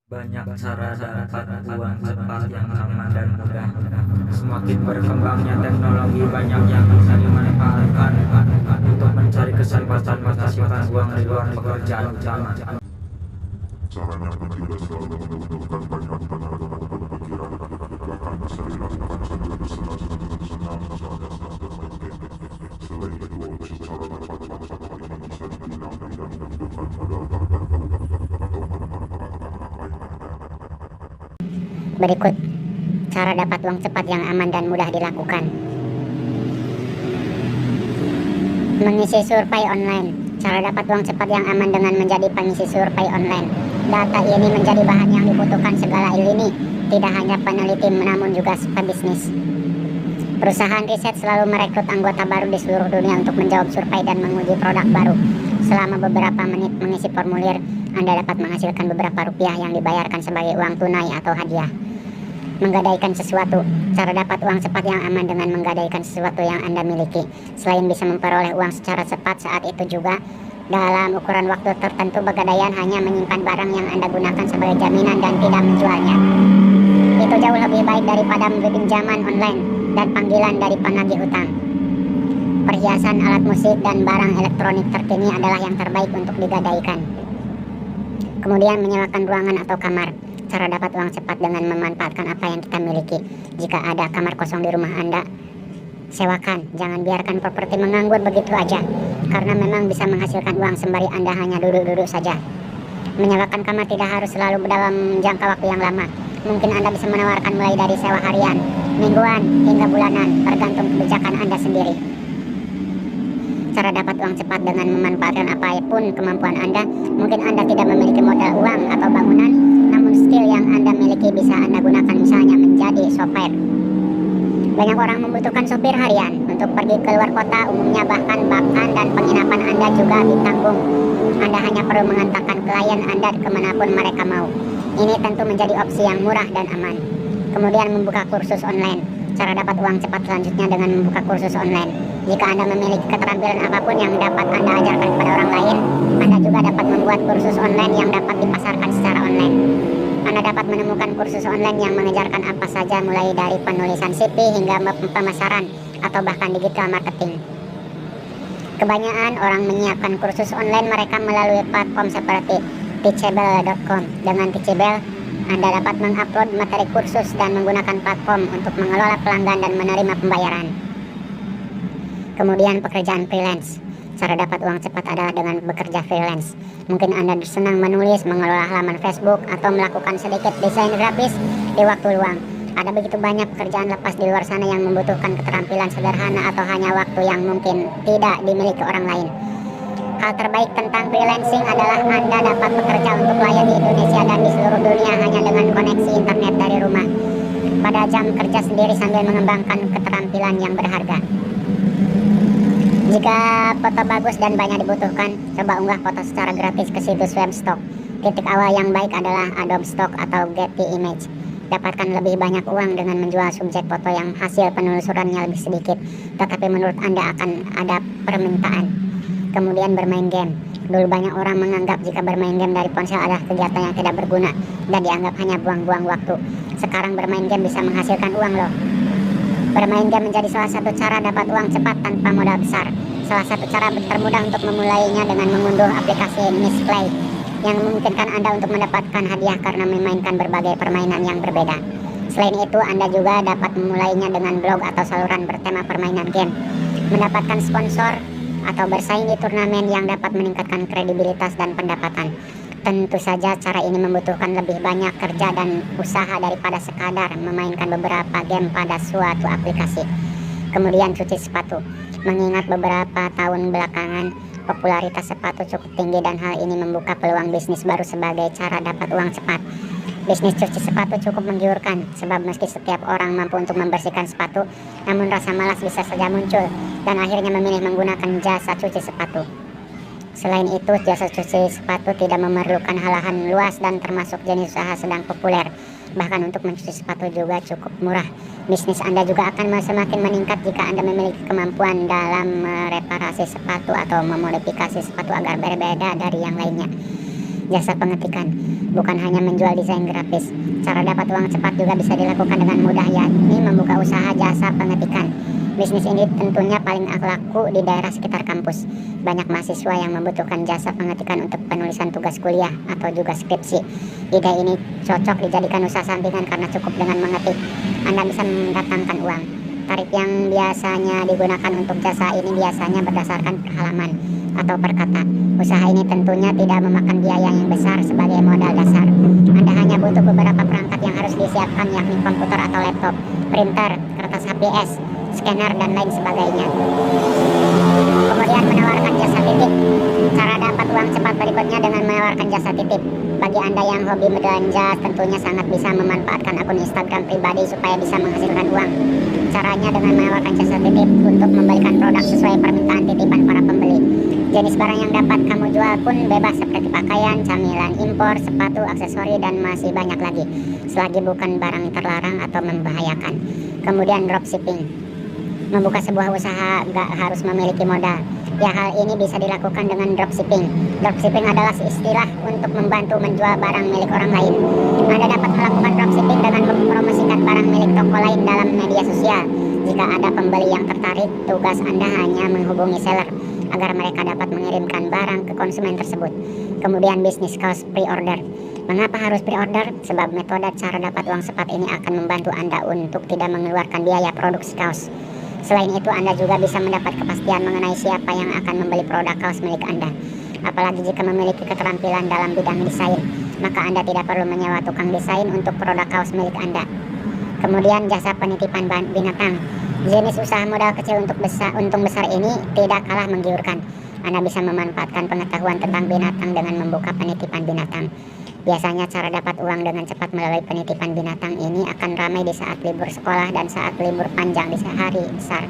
Banyak cara dapat uang cepat yang aman dan mudah. Semakin berkembangnya teknologi, banyak yang bisa dimanfaatkan untuk mencari kesempatan menghasilkan uang di luar pekerjaan utama. Caranya pun tidak selalu menentukan banyak pikiran, bahkan bisa dilakukan dengan senang. Selain itu, opsi cara dapat uang cepat ini bisa dibilang tidak menentukan modal atau Berikut cara dapat uang cepat yang aman dan mudah dilakukan. Mengisi survei online. Cara dapat uang cepat yang aman dengan menjadi pengisi survei online. Data ini menjadi bahan yang dibutuhkan segala lini, tidak hanya peneliti namun juga pebisnis. Perusahaan riset selalu merekrut anggota baru di seluruh dunia untuk menjawab survei dan menguji produk baru. Selama beberapa menit mengisi formulir, Anda dapat menghasilkan beberapa rupiah yang dibayarkan sebagai uang tunai atau hadiah. Menggadaikan sesuatu. Cara dapat uang cepat yang aman dengan menggadaikan sesuatu yang Anda miliki. Selain bisa memperoleh uang secara cepat, saat itu juga dalam ukuran waktu tertentu, pegadaian hanya menyimpan barang yang Anda gunakan sebagai jaminan dan tidak menjualnya. Itu jauh lebih baik daripada pinjaman online dan panggilan dari penagih utang. Perhiasan, alat musik, dan barang elektronik terkini adalah yang terbaik untuk digadaikan. Kemudian menyewakan ruangan atau kamar. Cara dapat uang cepat dengan memanfaatkan apa yang kita miliki. Jika ada kamar kosong di rumah Anda, sewakan. Jangan biarkan properti menganggur begitu aja, karena memang bisa menghasilkan uang sembari Anda hanya duduk-duduk saja. Menyewakan kamar tidak harus selalu dalam jangka waktu yang lama. Mungkin Anda bisa menawarkan mulai dari sewa harian, mingguan, hingga bulanan, tergantung kebijakan Anda sendiri. Cara dapat uang cepat dengan memanfaatkan apapun kemampuan Anda. Mungkin Anda tidak memiliki modal uang atau bangunan, namun skill yang Anda miliki bisa Anda gunakan, misalnya menjadi sopir. Banyak orang membutuhkan sopir harian untuk pergi ke luar kota, umumnya bahkan dan penginapan Anda juga ditanggung. Anda hanya perlu mengantarkan klien Anda kemanapun mereka mau. Ini tentu menjadi opsi yang murah dan aman. Kemudian membuka kursus online. Cara dapat uang cepat selanjutnya dengan membuka kursus online. Jika Anda memiliki keterampilan apapun yang dapat Anda ajarkan kepada orang lain, Anda juga dapat membuat kursus online yang dapat dipasarkan secara online. Anda dapat menemukan kursus online yang mengajarkan apa saja, mulai dari penulisan CV hingga pemasaran atau bahkan digital marketing. Kebanyakan orang menyiapkan kursus online mereka melalui platform seperti teachable.com. Dengan Teachable, Anda dapat mengupload materi kursus dan menggunakan platform untuk mengelola pelanggan dan menerima pembayaran. Kemudian pekerjaan freelance. Cara dapat uang cepat adalah dengan bekerja freelance. Mungkin Anda senang menulis, mengelola halaman Facebook, atau melakukan sedikit desain grafis di waktu luang. Ada begitu banyak pekerjaan lepas di luar sana yang membutuhkan keterampilan sederhana atau hanya waktu yang mungkin tidak dimiliki orang lain. Hal terbaik tentang freelancing adalah Anda dapat bekerja untuk klien di Indonesia dan di seluruh dunia hanya dengan koneksi internet dari rumah, pada jam kerja sendiri sambil mengembangkan keterampilan yang berharga. Jika foto bagus dan banyak dibutuhkan, coba unggah foto secara gratis ke situs web Stock. Titik awal yang baik adalah Adobe Stock atau Getty Image. Dapatkan lebih banyak uang dengan menjual subjek foto yang hasil penelusurannya lebih sedikit, tetapi menurut Anda akan ada permintaan. Kemudian bermain game. Dulu banyak orang menganggap jika bermain game dari ponsel adalah kegiatan yang tidak berguna dan dianggap hanya buang-buang waktu. Sekarang bermain game bisa menghasilkan uang loh. Bermain game menjadi salah satu cara dapat uang cepat tanpa modal besar. Salah satu cara termudah untuk memulainya dengan mengunduh aplikasi Misplay yang memungkinkan Anda untuk mendapatkan hadiah karena memainkan berbagai permainan yang berbeda. Selain itu, Anda juga dapat memulainya dengan blog atau saluran bertema permainan game, mendapatkan sponsor, atau bersaing di turnamen yang dapat meningkatkan kredibilitas dan pendapatan. Tentu saja cara ini membutuhkan lebih banyak kerja dan usaha daripada sekadar memainkan beberapa game pada suatu aplikasi. Kemudian cuci sepatu. Mengingat beberapa tahun belakangan popularitas sepatu cukup tinggi dan hal ini membuka peluang bisnis baru sebagai cara dapat uang cepat. Bisnis cuci sepatu cukup menggiurkan, sebab meski setiap orang mampu untuk membersihkan sepatu, namun rasa malas bisa saja muncul dan akhirnya memilih menggunakan jasa cuci sepatu. Selain itu, jasa cuci sepatu tidak memerlukan lahan luas dan termasuk jenis usaha sedang populer. Bahkan untuk mencuci sepatu juga cukup murah. Bisnis Anda juga akan semakin meningkat jika Anda memiliki kemampuan dalam mereparasi sepatu atau memodifikasi sepatu agar berbeda dari yang lainnya. jasa pengetikan, bukan hanya menjual desain grafis. Cara dapat uang cepat juga bisa dilakukan dengan mudah, yakni membuka usaha jasa pengetikan. Bisnis ini tentunya paling laku di daerah sekitar kampus. Banyak mahasiswa yang membutuhkan jasa pengetikan untuk penulisan tugas kuliah atau juga skripsi. Ide ini cocok dijadikan usaha sampingan karena cukup dengan mengetik Anda bisa mendatangkan uang. Tarif yang biasanya digunakan untuk jasa ini biasanya berdasarkan per halaman atau per kata. Usaha ini tentunya tidak memakan biaya yang besar sebagai modal dasar. Anda hanya butuh beberapa perangkat yang harus disiapkan, yakni komputer atau laptop, printer, kertas HPS, scanner, dan lain sebagainya. Kemudian menawarkan jasa titip. Cara dapat uang cepat berikutnya dengan menawarkan jasa titip. Bagi Anda yang hobi belanja, tentunya sangat bisa memanfaatkan akun Instagram pribadi supaya bisa menghasilkan uang. Caranya dengan menawarkan jasa titip untuk memberikan produk sesuai permintaan titipan para pembeli. Jenis barang yang dapat kamu jual pun bebas seperti pakaian, camilan impor, sepatu, aksesori, dan masih banyak lagi, selagi bukan barang terlarang atau membahayakan. Kemudian dropshipping. Membuka sebuah usaha gak harus memiliki modal. Ya, hal ini bisa dilakukan dengan dropshipping. Dropshipping adalah istilah untuk membantu menjual barang milik orang lain. Anda dapat melakukan dropshipping dengan mempromosikan barang milik toko lain dalam media sosial. Jika ada pembeli yang tertarik, tugas Anda hanya menghubungi seller agar mereka dapat mengirimkan barang ke konsumen tersebut. Kemudian bisnis kaos pre-order. Mengapa harus pre-order? Sebab metode cara dapat uang cepat ini akan membantu Anda untuk tidak mengeluarkan biaya produksi kaos. Selain itu, Anda juga bisa mendapat kepastian mengenai siapa yang akan membeli produk kaos milik Anda. Apalagi jika memiliki keterampilan dalam bidang desain, maka Anda tidak perlu menyewa tukang desain untuk produk kaos milik Anda. Kemudian jasa penitipan binatang. Jenis usaha modal kecil untuk untung besar ini tidak kalah menggiurkan. Anda bisa memanfaatkan pengetahuan tentang binatang dengan membuka penitipan binatang. Biasanya cara dapat uang dengan cepat melalui penitipan binatang ini akan ramai di saat libur sekolah dan saat libur panjang di hari besar.